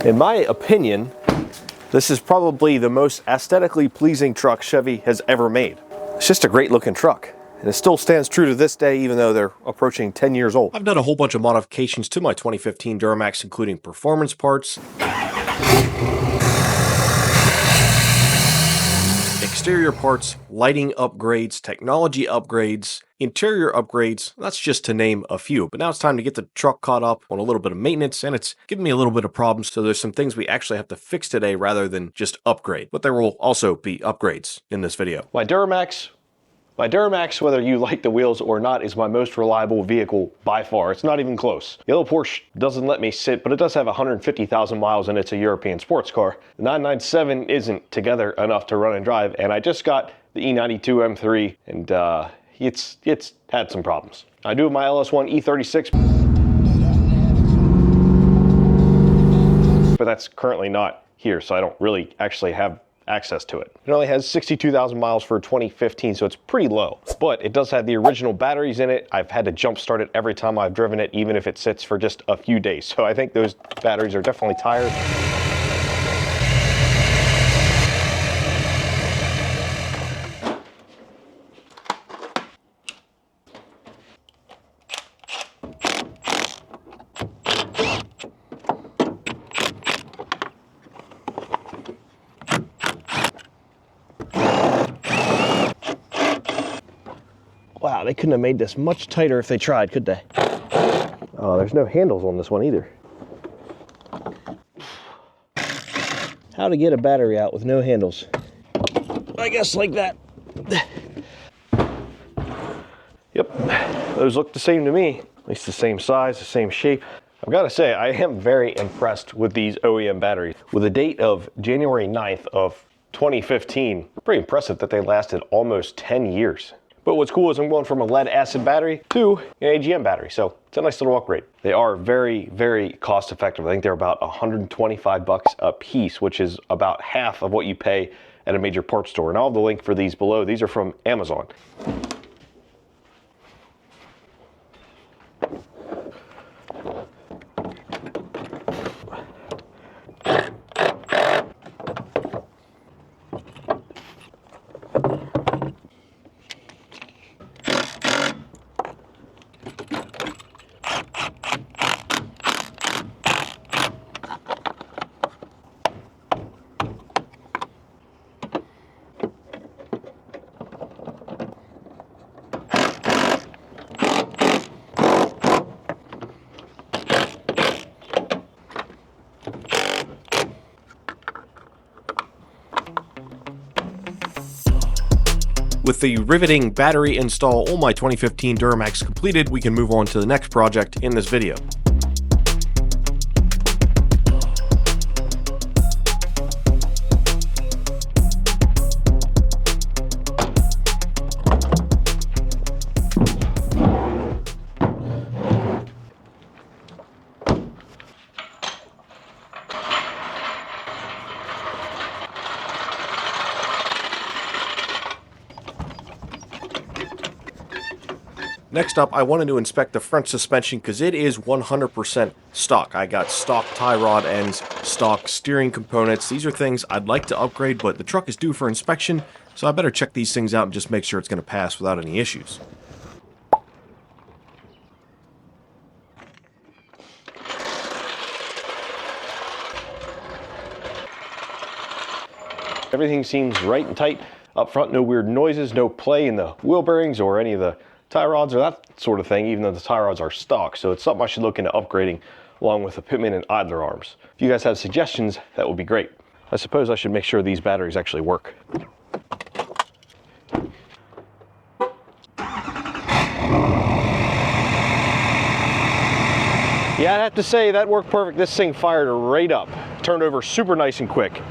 In my opinion, this is probably the most aesthetically pleasing truck Chevy has ever made. It's just a great looking truck. And it still stands true to this day, even though they're approaching 10 years old. I've done a whole bunch of modifications to my 2015 Duramax, including performance parts, exterior parts, lighting upgrades, technology upgrades, interior upgrades. That's just to name a few. But now it's time to get the truck caught up on a little bit of maintenance, and it's giving me a little bit of problems. So there's some things we actually have to fix today rather than just upgrade. But there will also be upgrades in this video. My Duramax, whether you like the wheels or not, is my most reliable vehicle by far. It's not even close. The other Porsche doesn't let me sit, but it does have 150,000 miles and it's a European sports car. The 997 isn't together enough to run and drive, and I just got the E92 M3, and it's had some problems. I do have my LS1 E36, but that's currently not here, so I don't really actually have access to it. It only has 62,000 miles for 2015, so it's pretty low, but it does have the original batteries in it. I've had to jump start it every time I've driven it, even if it sits for just a few days. So I think those batteries are definitely tired. Wow, they couldn't have made this much tighter if they tried, could they? Oh, there's no handles on this one either. How to get a battery out with no handles? I guess like that. Yep, those look the same to me. At least the same size, the same shape. I've got to say, I am very impressed with these OEM batteries. With a date of January 9th of 2015, pretty impressive that they lasted almost 10 years. But what's cool is I'm going from a lead acid battery to an AGM battery, so it's a nice little upgrade. They are very, very cost effective. I think they're about 125 bucks a piece, which is about half of what you pay at a major parts store. And I'll have the link for these below. These are from Amazon. With the riveting battery install on my 2015 Duramax completed, we can move on to the next project in this video. Next up, I wanted to inspect the front suspension because it is 100% stock. I got stock tie rod ends, stock steering components. These are things I'd like to upgrade, but the truck is due for inspection, so I better check these things out and just make sure it's going to pass without any issues. Everything seems right and tight up front. No weird noises, no play in the wheel bearings or any of the tie rods or that sort of thing, even though the tie rods are stock. So it's something I should look into upgrading along with the pitman and idler arms. If you guys have suggestions, that would be great. I suppose I should make sure these batteries actually work. Yeah, I'd have to say that worked perfect. This thing fired right up. Turned over super nice and quick.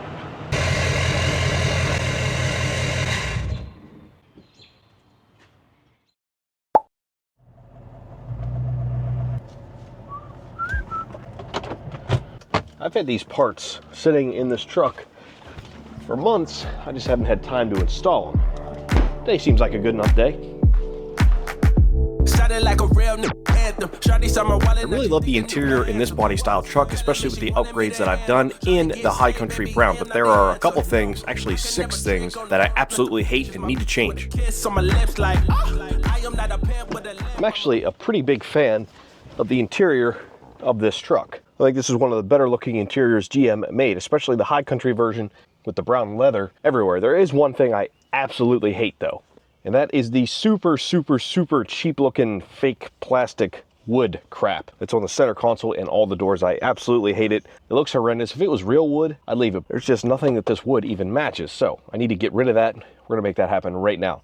I've had these parts sitting in this truck for months. I just haven't had time to install them. Today seems like a good enough day. Started like a real I really love the interior in this body style truck, especially with the upgrades that I've done in the High Country Brown, but there are a couple things, actually 6 things, that I absolutely hate and need to change. I'm actually a pretty big fan of the interior of this truck. I think this is one of the better looking interiors GM made, especially the High Country version with the brown leather everywhere. There is one thing I absolutely hate though, and that is the super cheap looking fake plastic wood crap that's on the center console and all the doors. I absolutely hate it. It looks horrendous. If it was real wood, I'd leave it. There's just nothing that this wood even matches, so I need to get rid of that. We're gonna make that happen right now.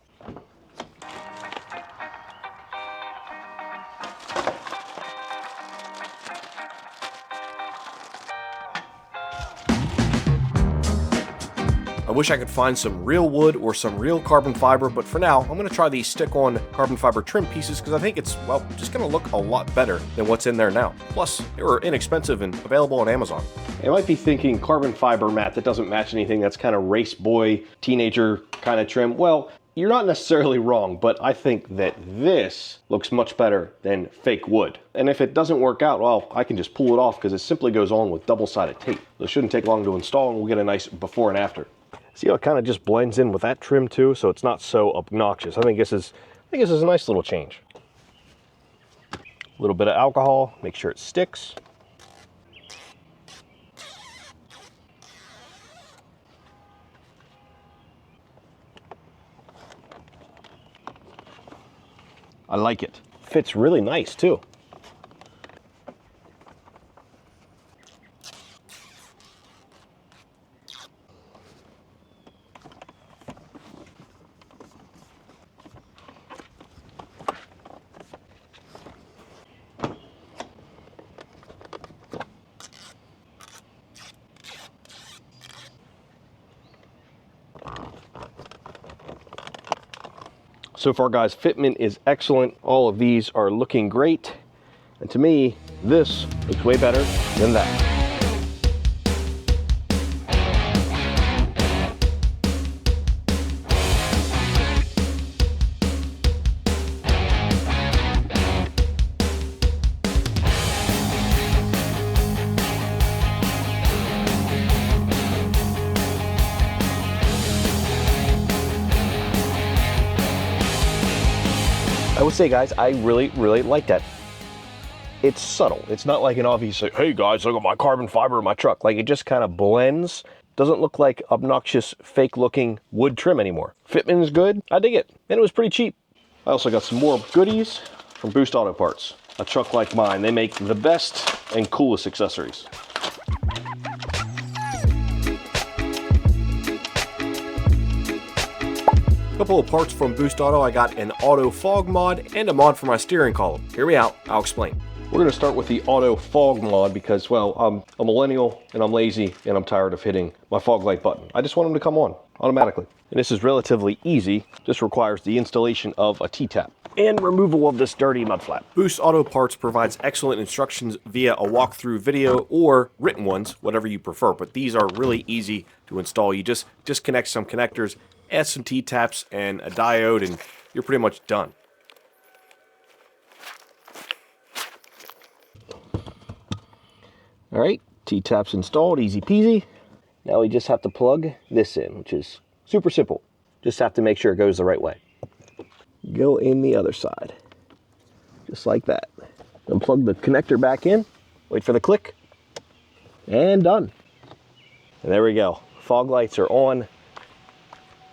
I wish I could find some real wood or some real carbon fiber, but for now, I'm going to try these stick-on carbon fiber trim pieces because I think it's, well, just going to look a lot better than what's in there now. Plus, they were inexpensive and available on Amazon. You might be thinking carbon fiber, Matt, that doesn't match anything. That's kind of race boy, teenager kind of trim. Well, you're not necessarily wrong, but I think that this looks much better than fake wood. And if it doesn't work out, well, I can just pull it off because it simply goes on with double-sided tape. It shouldn't take long to install, and we'll get a nice before and after. See how it kind of just blends in with that trim too, so it's not so obnoxious. I think this is a nice little change. A little bit of alcohol, make sure it sticks. I like it. Fits really nice too. So far, guys, fitment is excellent. All of these are looking great. And to me, this looks way better than that. I would say, guys, I really like that. It's subtle. It's not like an obvious, like, hey guys, look at my carbon fiber in my truck. Like, it just kind of blends. Doesn't look like obnoxious, fake looking wood trim anymore. Fitment is good. I dig it. And it was pretty cheap. I also got some more goodies from Boost Auto Parts. A truck like mine, they make the best and coolest accessories. Couple of parts from Boost Auto. I got an auto fog mod and a mod for my steering column. Hear me out, I'll explain. We're gonna start with the auto fog mod because, well, I'm a millennial and I'm lazy and I'm tired of hitting my fog light button. I just want them to come on automatically. And this is relatively easy. Just requires the installation of a T-tap and removal of this dirty mud flap. Boost Auto Parts provides excellent instructions via a walkthrough video or written ones, whatever you prefer, but these are really easy to install. You just disconnect some connectors, add some T-taps and a diode, and you're pretty much done. All right, T-taps installed, easy peasy. Now we just have to plug this in, which is super simple. Just have to make sure it goes the right way. Go in the other side, just like that. Then plug the connector back in, wait for the click, and done. And there we go. Fog lights are on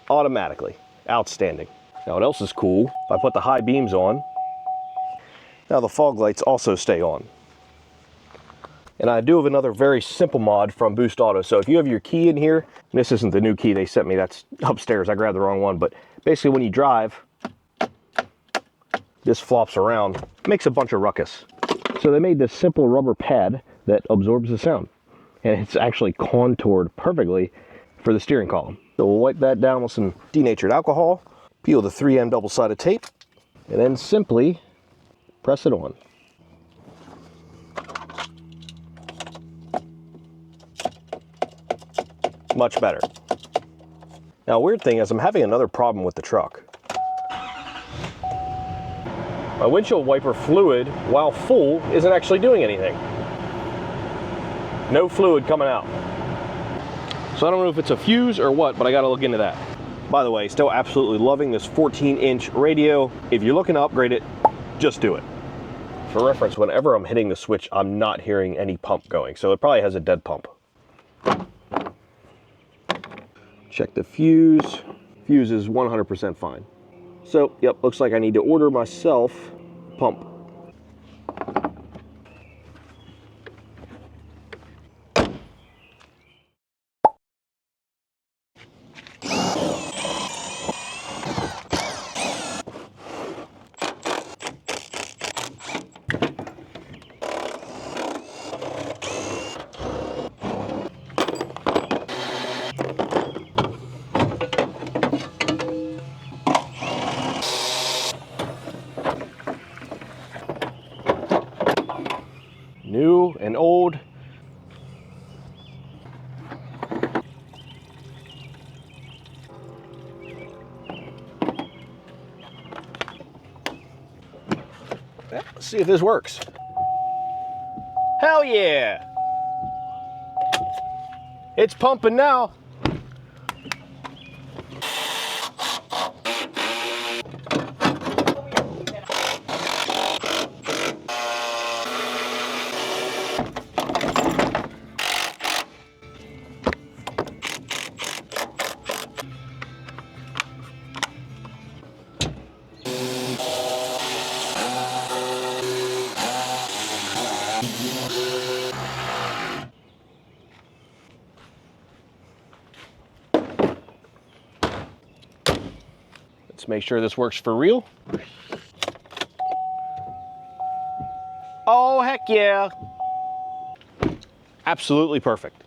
automatically. Outstanding. Now what else is cool, if I put the high beams on, now the fog lights also stay on. And I do have another very simple mod from Boost Auto. So if you have your key in here, and this isn't the new key they sent me, that's upstairs, I grabbed the wrong one, but basically when you drive, this flops around, makes a bunch of ruckus. So they made this simple rubber pad that absorbs the sound. And it's actually contoured perfectly for the steering column. So we'll wipe that down with some denatured alcohol, peel the 3M double-sided tape, and then simply press it on. Much better. Now, weird thing is I'm having another problem with the truck. My windshield wiper fluid, while full, isn't actually doing anything. No fluid coming out. So I don't know if it's a fuse or what, but I gotta look into that. By the way, still absolutely loving this 14-inch radio. If you're looking to upgrade it, just do it. For reference, whenever I'm hitting the switch, I'm not hearing any pump going, so it probably has a dead pump. Check the fuse. Fuse is 100% fine. So, yep, looks like I need to order myself a pump. New and old. Let's see if this works. Hell yeah! It's pumping now. Let's make sure this works for real. Oh, heck yeah. Absolutely perfect.